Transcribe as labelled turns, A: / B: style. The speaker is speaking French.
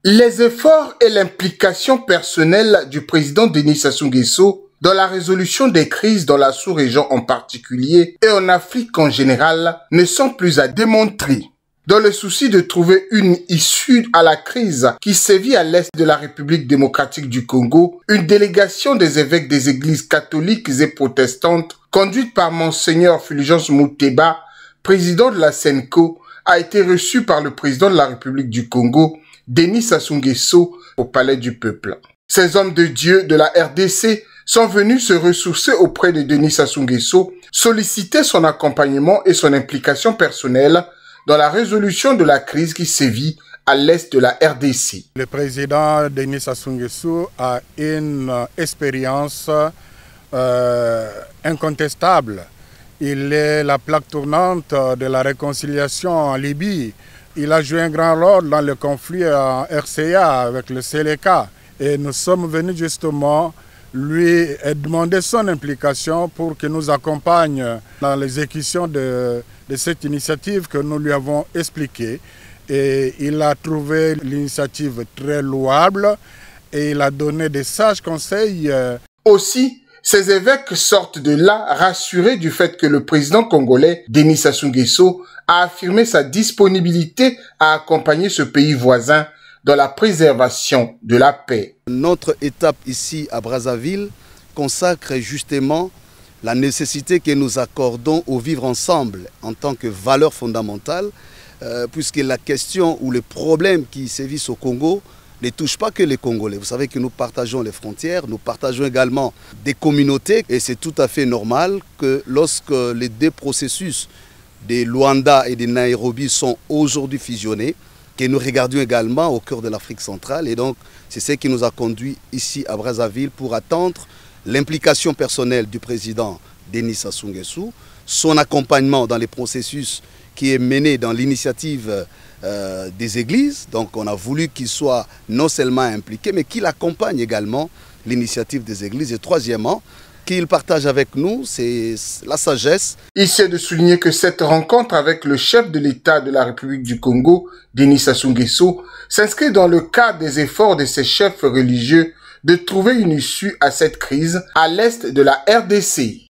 A: Les efforts et l'implication personnelle du président Denis Sassou Nguesso dans la résolution des crises dans la sous-région en particulier et en Afrique en général ne sont plus à démontrer. Dans le souci de trouver une issue à la crise qui sévit à l'est de la République démocratique du Congo, une délégation des évêques des églises catholiques et protestantes, conduite par Monseigneur Fulgence Muteba, président de la SENCO, a été reçue par le président de la République du Congo, Denis Sassou Nguesso, au Palais du Peuple. Ces hommes de Dieu de la RDC sont venus se ressourcer auprès de Denis Sassou Nguesso, solliciter son accompagnement et son implication personnelle dans la résolution de la crise qui sévit à l'est de la RDC.
B: Le président Denis Sassou Nguesso a une expérience incontestable. Il est la plaque tournante de la réconciliation en Libye. Il a joué un grand rôle dans le conflit en RCA avec le Seleka. Et nous sommes venus justement lui demander son implication pour qu'il nous accompagne dans l'exécution de cette initiative que nous lui avons expliquée. Et il a trouvé l'initiative très louable et il a donné des sages conseils.
A: Aussi, ces évêques sortent de là rassurés du fait que le président congolais, Denis Sassou Nguesso, a affirmé sa disponibilité à accompagner ce pays voisin dans la préservation de la paix.
C: Notre étape ici à Brazzaville consacre justement la nécessité que nous accordons au vivre ensemble en tant que valeur fondamentale, puisque la question ou les problèmes qui sévissent au Congo ne touchent pas que les Congolais. Vous savez que nous partageons les frontières, nous partageons également des communautés et c'est tout à fait normal que lorsque les deux processus de Luanda et de Nairobi sont aujourd'hui fusionnés, que nous regardions également au cœur de l'Afrique centrale. Et donc, c'est ce qui nous a conduit ici à Brazzaville pour attendre l'implication personnelle du président Denis Sassou Nguesso, son accompagnement dans les processus qui est mené dans l'initiative des églises. Donc, on a voulu qu'il soit non seulement impliqué, mais qu'il accompagne également l'initiative des églises. Et troisièmement, qu'il partage avec nous, c'est la sagesse.
A: Ici est de souligner que cette rencontre avec le chef de l'État de la République du Congo, Denis Sassou Nguesso, s'inscrit dans le cadre des efforts de ces chefs religieux de trouver une issue à cette crise à l'est de la RDC.